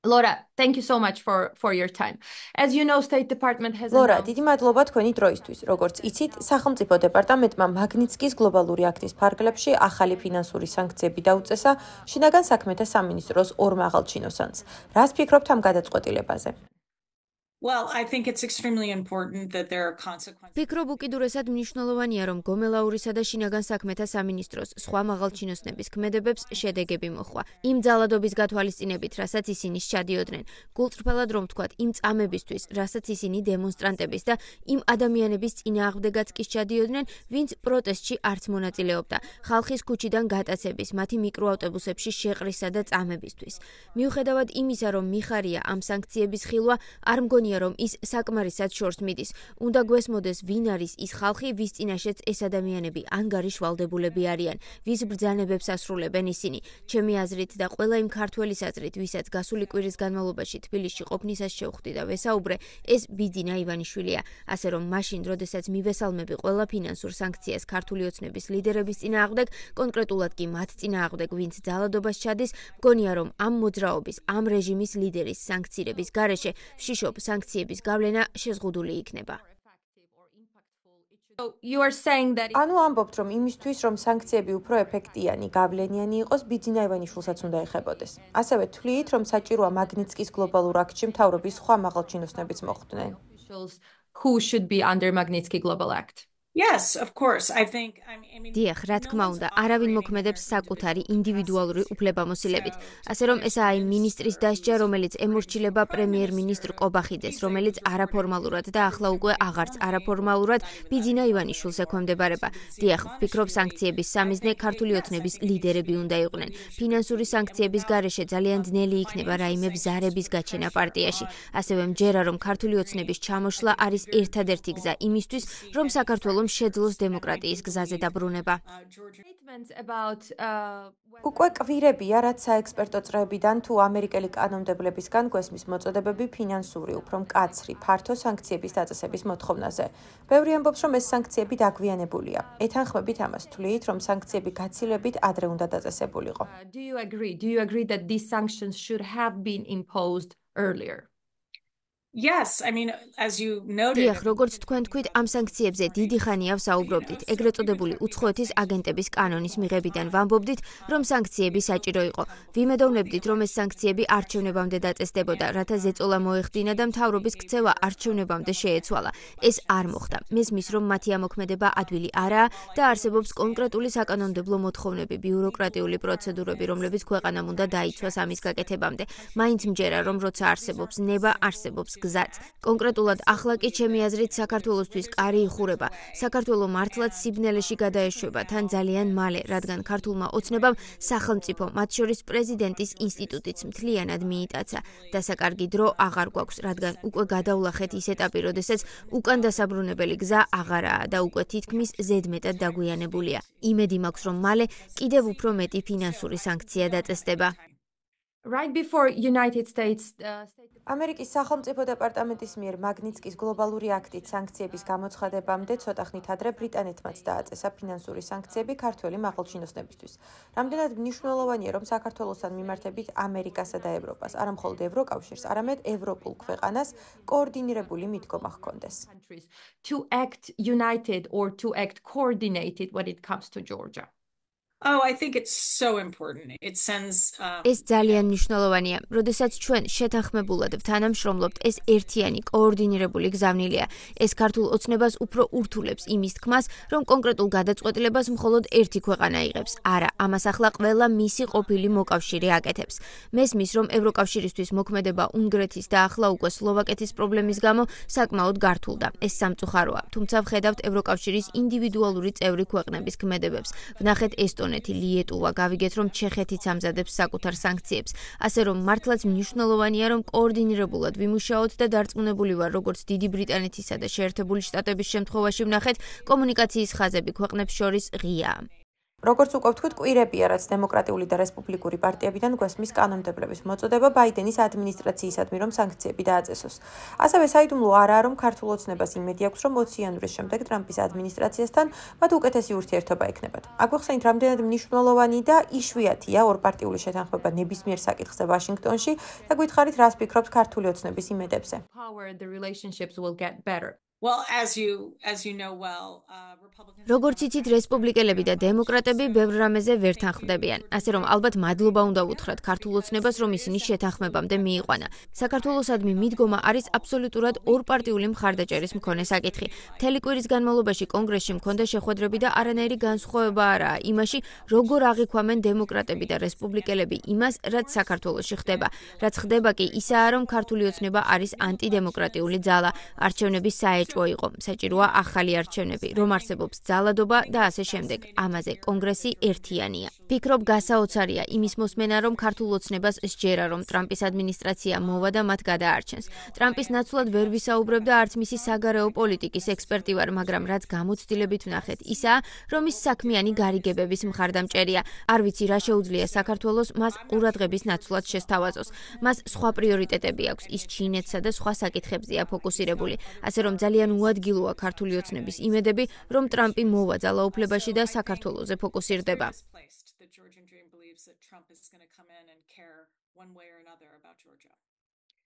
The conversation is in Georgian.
Laura, thank you so much for your time. As you know, State Department has ლორა, announced... დიდი მადლობა თქვენი დროისთვის. როგორც იცით, სახელმწიფო დეპარტამენტმა მაგნიცკის გლობალური აქტის ფარგლებში ახალი ფინანსური სანქციები დაუწესა შინაგან საქმეთა სამინისტროს ორ მაღალჩინოსანს. რას ფიქრობთ ამ გადაწყვეტილებაზე? Well, I think it's extremely important that there are consequences. ფიქრობ უკიდურესად მნიშვნელოვანია, რომ გომელაურისა და შინაგან საქმეთა სამინისტროს სხვა მაღალჩინოსნების ქმედებებს შედეგები მოხვა. იმ ძალადობის გათვალისწინებით, რასაც ისინი სჩადიოდნენ, გულწრფელად რომ ვთქვათ, იმ წამებისთვის, რასაც ისინი დემონსტრანტების და იმ ადამიანების წინააღმდეგაც კი სჩადიოდნენ, ვინც პროტესტში არც მონაწილეობდა, ხალხის ქუჩიდან გატაცების, მათი მიკროავტობუსებში შეყრისა და წამებისთვის. მიუხედავად იმისა, რომ მიხარია ამ სანქციების ხილვა, არ მგონია რომ ის საკმარისად შორს მიდის. უნდა გვესმოდეს ვინ არის ის ხალხი, ვის წინაშეც ეს ადამიანები ან გარიშვალდებულები არიან, ვის ბრძანებებს ასრულებენ ისინი. ჩემი აზრით და ყველა იმ ქართველის აზრით, ვისაც გასული კვირის განმავლობაში თბილისში ყოფნისას შევხვდი და ვესაუბრე, ეს ბიძინა ივანიშვილია. ასე რომ მაშინ, როდესაც მივესალმები ყველა ფინანსურ სანქციას ქართული ოცნების ლიდერების წინააღმდეგ, კონკრეტულად კი მათ წინააღმდეგ, ვინც ძალადობას ჩადის, მგონია რომ ამ მოძრაობის, ამ რეჟიმის ლიდერის სანქცირების გარეშე ვშიშობ სანქციების გავლენა შეზღუდული იქნება. So you are saying that ანუ ამბობთ, რომ იმისთვის, რომ სანქციები უფრო ეფექტიანი, გავლენიანი იყოს, ბიძინა ივანიშვილსაც უნდა ეხებოდეს. ასევე თვლით, რომ საჭიროა მაგნიცკის გლობალურ აქტში მთავრობის სხვა მაღალჩინოსნებიც მოხვდნენ. who should be under Magnitsky Global Act? Yes, of course. I mean, დიახ, რა თქმა უნდა, არავინ მოქმედებს საკუთარი ინდივიდუალური უფლებამოსილებით. ასე რომ ესაა იმ მინისტრის დასჯა, რომელიც ემორჩილება პრემიერ-მინისტრ კობახიძეს, რომელიც არაფორმალურად და ახლა უკვე აღარც არაფორმალურად ბიძინა ივანიშვილს ექვემდებარება. დიახ, ვფიქრობ, სანქციების სამიზნე ქართული ოცნების ლიდერები უნდა იყვნენ. ფინანსური სანქციების გარეშე ძალიან ძნელი იქნება რაიმე ბზარების გაჩენა პარტიაში. ასევე მჯერა, რომ ქართული ოცნების ჩამოშლა არის ერთადერთი გზა იმისთვის, რომ საქართველოს შეძლოს დემოკრატიის გზაზე დაბრუნება. უკვე კვირებია, რაც საექსპერტო წრეებიდან თუ ამერიკელი კანონმდებლებისგან გვესმის მოწოდებები ფინანსური, უფრო მკაცრი, ფართო სანქციების დაწესების მოთხოვნაზე. ბევრი ამბობს, რომ ეს სანქციები დაგვიანებულია. ეთანხმებით ამას, თვლით, რომ სანქციები გაცილებით ადრე უნდა დაწესებულიყო. Do you agree that these sanctions should have been imposed earlier? yes, I mean, as you noted. დიახ, როგორც თქვენ თქვით, ამ სანქციებზე დიდი ხანია ვსაუბრობდით. ეგრეთ წოდებული უცხოეთის აგენტების კანონის მიღებიდან ვამბობდით, რომ სანქციები საჭირო იყო. ვიმედოვნებდით, რომ ეს სანქციები არჩევნებამდე დაწესდებოდა, რათა ზეწოლა მოეხდინა და მთავრობის ქცევა არჩევნებამდე შეეცვალა. ეს არ მოხდა. მესმის, რომ მათი ამოქმედება ადვილი არაა და არსებობს კონკრეტული საკანონმდებლო მოთხოვნები, ბიუროკრატიული პროცედურები, რომლებიც ქვეყანამ უნდა დაიცვას ამის გაკეთებამდე. მაინც მჯერა, რომ როცა არსებობს ნება, არსებობს გზაც. კონკრეტულად ახლა კი ჩემი აზრით საქართველოსთვის კარი იხურება. საქართველო მართლაც სიბნელეში გადაეშვება თან ძალიან მალე, რადგან ქართულმა ოცნებამ სახელმწიფო, მათ შორის პრეზიდენტის ინსტიტუტიც მთლიანად მიიტაცა. დასაკარგი დრო აღარ გვაქვს, რადგან უკვე გადავლახეთ ის ეტაპი, როდესაც უკან დასაბრუნებელი გზა აღარაა და უკვე თითქმის ზედმეტად დაგვიანებულია. იმედი მაქვს, რომ მალე კიდევ უფრო მეტი ფინანსური სანქცია დაწესდება. Right before United States ამერიკის სახელმწიფო დეპარტამენტის მიერ მაგნიცკის გლობალური აქტით სანქციების გამოცხადებამდე ცოტა ხნით ადრე ბრიტანეთმაც დააწესა ფინანსური სანქციები ქართველი მაღალჩინოსნებისთვის. რამდენად მნიშვნელოვანია, რომ საქართველოსთან მიმართებით ამერიკასა და ევროპას, არა მხოლოდ ევროკავშირს, არამედ ევროპულ ქვეყანას კოორდინირებული მიდგომა ჰქონდეს. to act united or to act coordinated when it comes to Georgia. Oh, I think it's so important. It sends ეს ძალიან მნიშვნელოვანია. როდესაც ჩვენ შეთანხმებულად ვთანამშრომლობთ, ეს ერთიანი, კოორდინირებული გზავნილია. ეს ქართულ ოცნებას უფრო ურთულებს იმის თქმას, რომ კონკრეტულ გადაწყვეტილებას მხოლოდ ერთი ქვეყანა იღებს. არა, ამას ახლა ყველა მისი ყოფილი მოკავშირე აკეთებს. მესმის, რომ ევროკავშირისთვის მოქმედება უნგრეთის და ახლა უკვე სლოვაკეთის პრობლემის გამო საკმაოდ გართულდა. ეს სამწუხაროა. თუმცა ვხედავთ ევროკავშირის ინდივიდუალური წევრი ქვეყნების ქმედებებს. ვნახეთ ესტონეთი, ლიეტუვა, გავიგეთ, რომ ჩეხეთიც ამზადებს საკუთარ სანქციებს. ასე რომ მართლაც მნიშვნელოვანია, რომ კოორდინირებულად ვიმუშაოთ და დარწმუნებული ვარ, როგორც დიდი ბრიტანეთისა და შეერთებული შტატების შემთხვევაში ვნახეთ, კომუნიკაციის ხაზები ქვეყნებს შორის ღიაა. როგორც უკვე ვთქვით, კვირებია, რაც დემოკრატიული და რესპუბლიკური პარტიებიდან გვესმის კანონმდებლობის მოწოდება ბაიდენის ადმინისტრაციისადმი, რომ სანქციები დააწესოს. ასევე საიდუმლო არაა, რომ ქართულ ოცნებას იმედი აქვს, რომ 20 იანვრის შემდეგ ტრამპის ადმინისტრაციასთან მათ უკეთესი ურთიერთობა ექნებათ. აგვიხსენით, რამდენად მნიშვნელოვანი და იშვიათია ორპარტიული შეთანხმება ნებისმიერ საკითხზე ვაშინგტონში და გვითხარით, რას ფიქრობთ ქართული ოცნების იმედებზე. The relationships will get better. Well, as you know well, Republicans. როგორც იცით, რესპუბლიკელები და დემოკრატები ბევრ რამეზე ვერ თანხმდებიან. ასე რომ ალბათ მადლობა უნდა უთხრათ ქართულ ოცნებას, რომ ისინი შეთანხმებამდე მიიყვანა. საქართველოსადმი მიდგომა არის აბსოლუტურად ორპარტიული მხარდაჭერის მქონე საკითხი. მთელი კვირის განმავლობაში კონგრესში მქონდა შეხვედრები და არანაირი განსხვავება არაა იმაში, როგორ აღიქვამენ დემოკრატები და რესპუბლიკელები იმას, რაც საქართველოში ხდება. რაც ხდება კი ისაა, რომ ქართული ოცნება არის ანტიდემოკრატიული ძალა, არჩევნების საეჭვო იყო. საჭიროა ახალი არჩევნები, რომ არსებობს ძალადობა და ასე შემდეგ. ამაზე კონგრესი ერთიანია. ფიქრობ გასაოცარია იმის მოსმენა, რომ ქართულ ოცნებას სჯერა, რომ ტრამპის ადმინისტრაცია მოვა და მათ გადაარჩენს. ტრამპის ნაცვლად ვერ ვისაუბრებ და არც მისი საგარეო პოლიტიკის ექსპერტი ვარ, მაგრამ რაც გამოცდილებით ვნახეთ, ისაა, რომ ის საქმიანი გარიგებების მხარდამჭერია. არ ვიცი რა შეუძლია საქართველოს მას ყურადღების ნაცვლად შესთავაზოს. მას სხვა პრიორიტეტები აქვს, ის ჩინეთსა და სხვა საკითხებზეა ფოკუსირებული. ასე რომ ძალიან უადგილოა ქართული ოცნების იმედები, რომ ტრამპი მოვა ძალაუფლებაში და საქართველოზე ფოკუსირდება. The Georgian Dream believes that Trump is going to come in and care one way or another about Georgia.